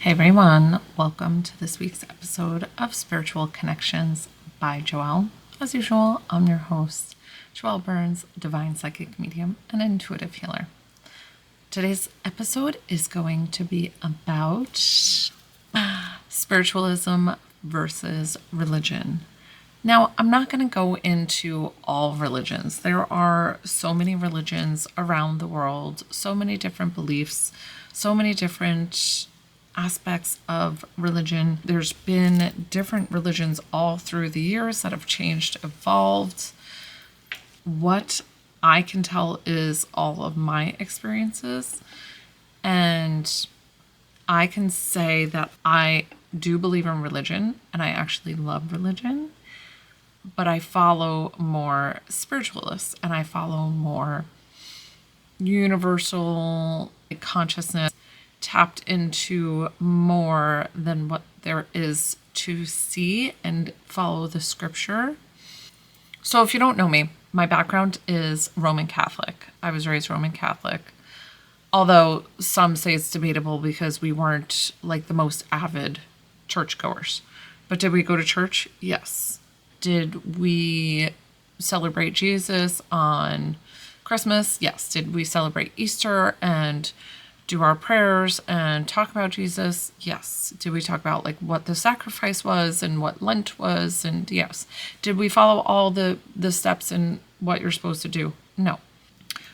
Hey everyone, welcome to this week's episode of Spiritual Connections by Joelle. As usual, I'm your host, Joelle Burns, divine psychic medium and intuitive healer. Today's episode is going to be about spiritualism versus religion. Now, I'm not going to go into all religions. There are so many religions around the world, so many different beliefs, so many different aspects of religion. There's been different religions all through the years that have changed, evolved. What I can tell is all of my experiences, and I can say that I do believe in religion and I actually love religion, but I follow more spiritualists and I follow more universal consciousness, tapped into more than what there is to see, and follow the scripture. So if you don't know me, my background is Roman Catholic. I was raised Roman Catholic, although some say it's debatable because we weren't like the most avid churchgoers. But did we go to church? Yes. Did we celebrate Jesus on Christmas? Yes. Did we celebrate Easter and do our prayers and talk about Jesus? Yes. Did we talk about like what the sacrifice was and what Lent was? And yes. Did we follow all the steps in what you're supposed to do? No.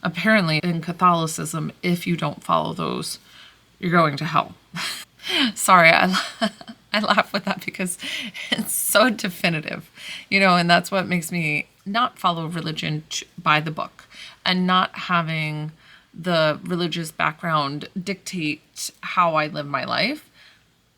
Apparently in Catholicism, if you don't follow those, you're going to hell. Sorry, I laugh with that because it's so definitive, and that's what makes me not follow religion by the book and not having the religious background dictate how I live my life.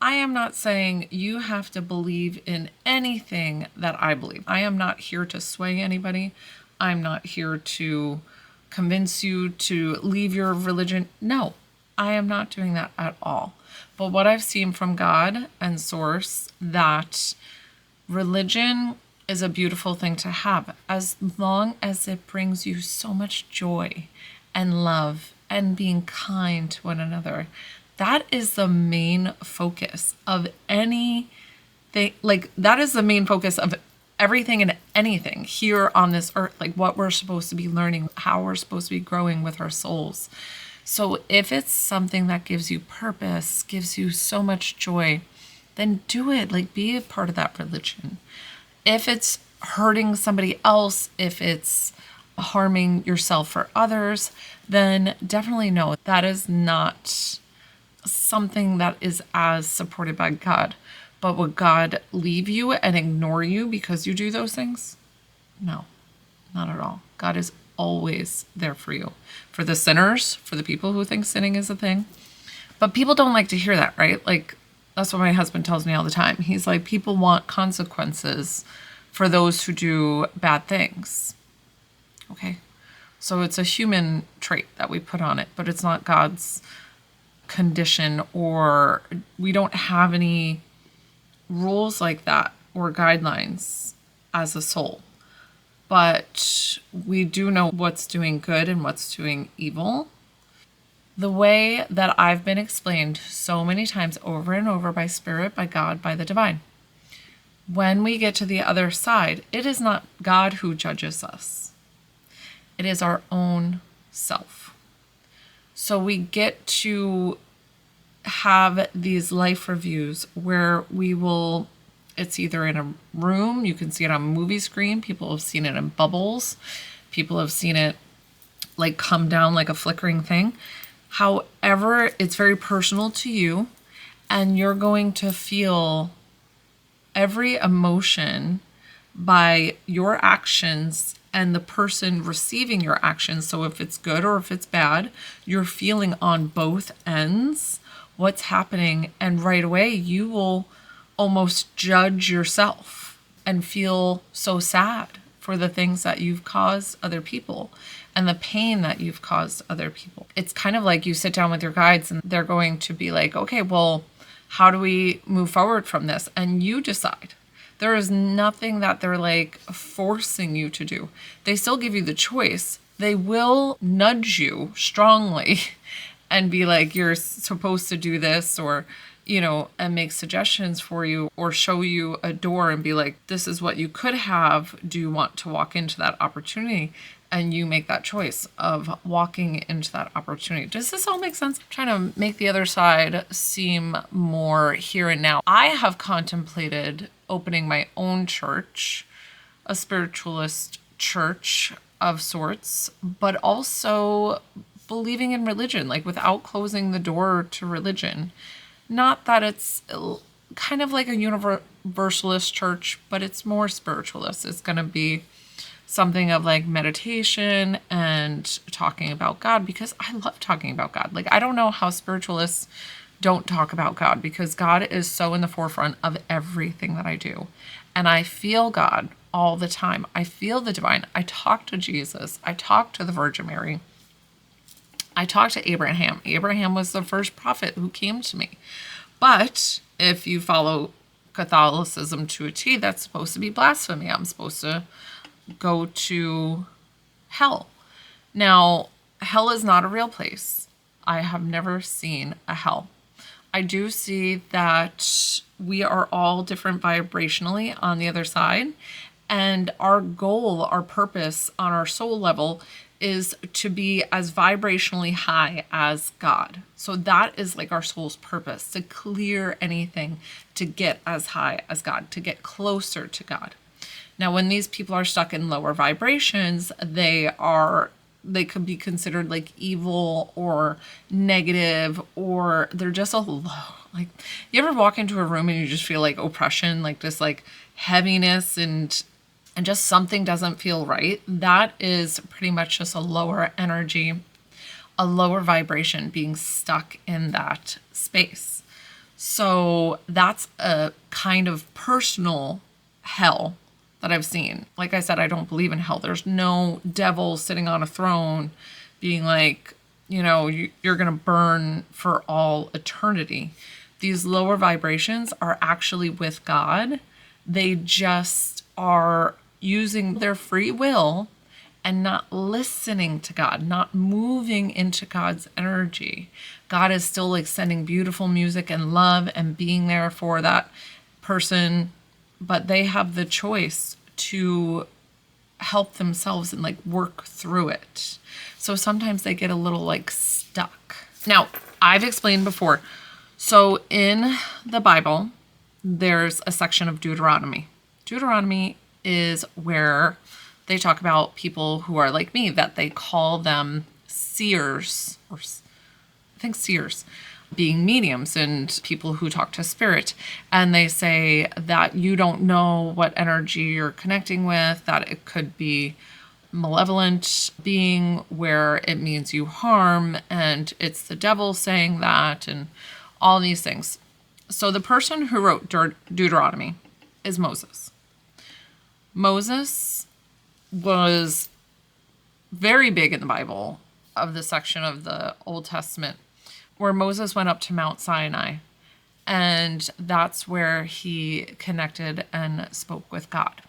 I am not saying you have to believe in anything that I believe. I am not here to sway anybody. I'm not here to convince you to leave your religion. No, I am not doing that at all. But what I've seen from God and Source, that religion is a beautiful thing to have as long as it brings you so much joy and love and being kind to one another. That is the main focus of anything. Like, that is the main focus of everything and anything here on this earth. Like, what we're supposed to be learning, how we're supposed to be growing with our souls. So if it's something that gives you purpose, gives you so much joy, then do it. Like, be a part of that religion. If it's hurting somebody else, if it's harming yourself or others, then definitely no, that is not something that is as supported by God. But would God leave you and ignore you because you do those things? No, not at all. God is always there for you. For the sinners, for the people who think sinning is a thing. But people don't like to hear that, right? Like, that's what my husband tells me all the time. He's like, people want consequences for those who do bad things. Okay, so it's a human trait that we put on it, but it's not God's condition, or we don't have any rules like that or guidelines as a soul. But we do know what's doing good and what's doing evil. The way that I've been explained so many times over and over by Spirit, by God, by the divine. When we get to the other side, it is not God who judges us. It is our own self. So we get to have these life reviews where it's either in a room, you can see it on a movie screen, people have seen it in bubbles, people have seen it like come down like a flickering thing. However, it's very personal to you, and you're going to feel every emotion by your actions and the person receiving your actions. So if it's good or if it's bad, you're feeling on both ends what's happening. And right away, you will almost judge yourself and feel so sad for the things that you've caused other people and the pain that you've caused other people. It's kind of like you sit down with your guides and they're going to be like, okay, well, how do we move forward from this? And you decide. There is nothing that they're like forcing you to do. They still give you the choice. They will nudge you strongly and be like, you're supposed to do this, or and make suggestions for you or show you a door and be like, this is what you could have. Do you want to walk into that opportunity? And you make that choice of walking into that opportunity. Does this all make sense? I'm trying to make the other side seem more here and now. I have contemplated opening my own church, a spiritualist church of sorts, but also believing in religion, like without closing the door to religion. Not that it's kind of like a universalist church, but it's more spiritualist. It's going to be something of like meditation and talking about God, because I love talking about God. Like, I don't know how spiritualists don't talk about God, because God is so in the forefront of everything that I do. And I feel God all the time. I feel the divine. I talk to Jesus. I talk to the Virgin Mary. I talked to Abraham. Abraham was the first prophet who came to me. But if you follow Catholicism to a T, that's supposed to be blasphemy. I'm supposed to go to hell. Now, hell is not a real place. I have never seen a hell. I do see that we are all different vibrationally on the other side. And our goal, our purpose on our soul level is to be as vibrationally high as God. So that is like our soul's purpose, to clear anything, to get as high as God, to get closer to God. Now, when these people are stuck in lower vibrations, they could be considered like evil or negative, or they're just a low. Like, you ever walk into a room and you just feel like oppression, like this like heaviness and just something doesn't feel right? That is pretty much just a lower energy, a lower vibration being stuck in that space. So that's a kind of personal hell that I've seen. Like I said, I don't believe in hell. There's no devil sitting on a throne being like, you're going to burn for all eternity. These lower vibrations are actually with God. They just are using their free will and not listening to God, not moving into God's energy. God is still like sending beautiful music and love and being there for that person, but they have the choice to help themselves and like work through it. So sometimes they get a little like stuck. Now, I've explained before. So in the Bible, there's a section of Deuteronomy. Deuteronomy is where they talk about people who are like me, that they call them seers, or I think seers, being mediums and people who talk to spirit. And they say that you don't know what energy you're connecting with, that it could be malevolent being where it means you harm, and it's the devil saying that, and all these things. So the person who wrote Deuteronomy is Moses. Moses was very big in the Bible, of the section of the Old Testament where Moses went up to Mount Sinai, and that's where he connected and spoke with God.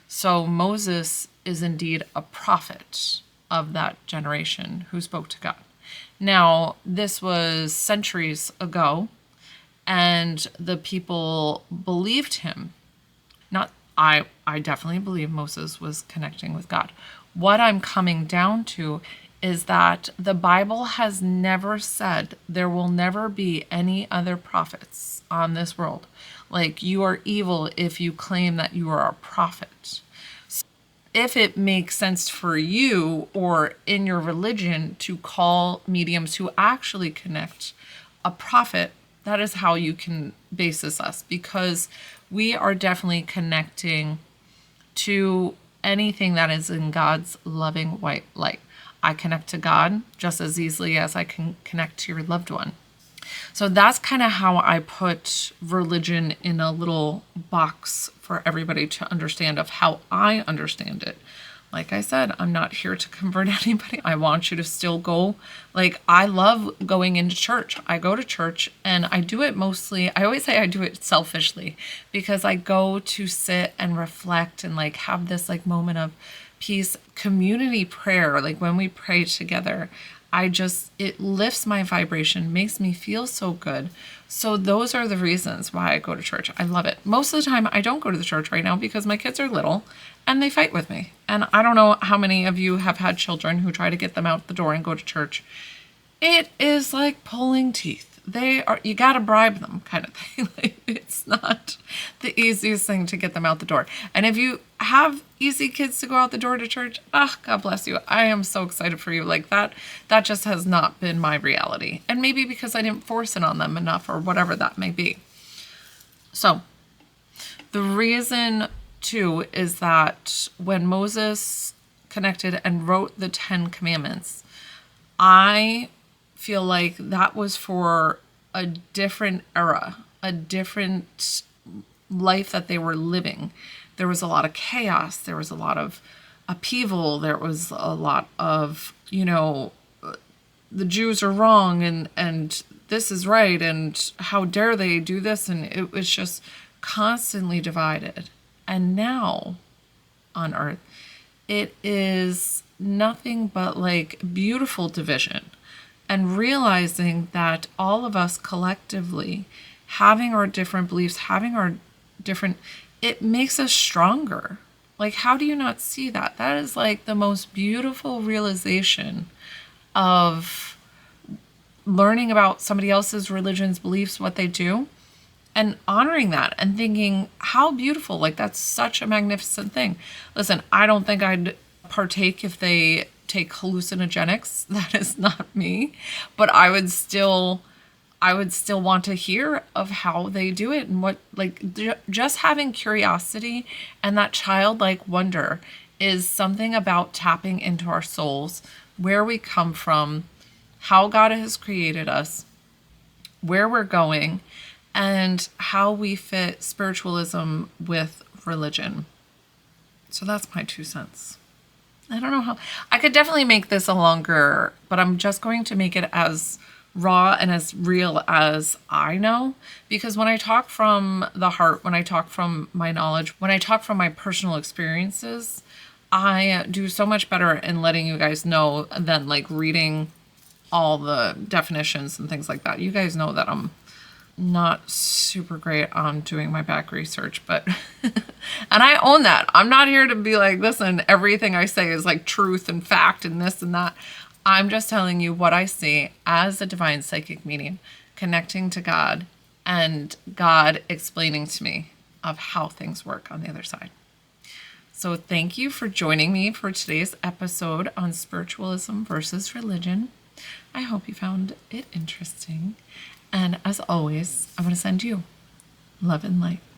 So Moses is indeed a prophet of that generation who spoke to God. Now, this was centuries ago, and the people believed him. I definitely believe Moses was connecting with God. What I'm coming down to is that the Bible has never said there will never be any other prophets on this world. Like, you are evil if you claim that you are a prophet. So if it makes sense for you or in your religion to call mediums who actually connect a prophet, that is how you can basis us, because we are definitely connecting to anything that is in God's loving white light. I connect to God just as easily as I can connect to your loved one. So that's kind of how I put religion in a little box for everybody to understand of how I understand it. Like I said, I'm not here to convert anybody. I want you to still go. Like, I love going into church. I go to church and I do it mostly, I always say I do it selfishly, because I go to sit and reflect and like have this like moment of peace, community prayer. Like when we pray together, it lifts my vibration, makes me feel so good. So those are the reasons why I go to church. I love it. Most of the time I don't go to the church right now because my kids are little and they fight with me. And I don't know how many of you have had children who try to get them out the door and go to church. It is like pulling teeth. You got to bribe them kind of thing. Like, it's not the easiest thing to get them out the door. And if you have easy kids to go out the door to church, God bless you. I am so excited for you. Like that just has not been my reality. And maybe because I didn't force it on them enough or whatever that may be. So the reason too is that when Moses connected and wrote the 10 Commandments, I feel like that was for a different era, a different life that they were living. There was a lot of chaos. There was a lot of upheaval. There was a lot of, the Jews are wrong and this is right and how dare they do this. And it was just constantly divided. And now on earth, it is nothing but like beautiful division. And realizing that all of us collectively having our different beliefs, it makes us stronger. Like, how do you not see that? That is like the most beautiful realization of learning about somebody else's religion's beliefs, what they do, and honoring that and thinking, how beautiful. Like, that's such a magnificent thing. Listen, I don't think I'd partake if they take hallucinogenics. That is not me, but I would still want to hear of how they do it and what, just having curiosity and that childlike wonder is something about tapping into our souls, where we come from, how God has created us, where we're going, and how we fit spiritualism with religion. So that's my 2 cents. I don't know how. I could definitely make this a longer, but I'm just going to make it as raw and as real as I know. Because when I talk from the heart, when I talk from my knowledge, when I talk from my personal experiences, I do so much better in letting you guys know than like reading all the definitions and things like that. You guys know that I'm not super great on doing my back research, but and I own that. I'm not here to be like, listen, everything I say is like truth and fact and this and that. I'm just telling you what I see as a divine psychic medium, connecting to God and God explaining to me of how things work on the other side. So thank you for joining me for today's episode on spiritualism versus religion. I hope you found it interesting. And as always, I want to send you love and light.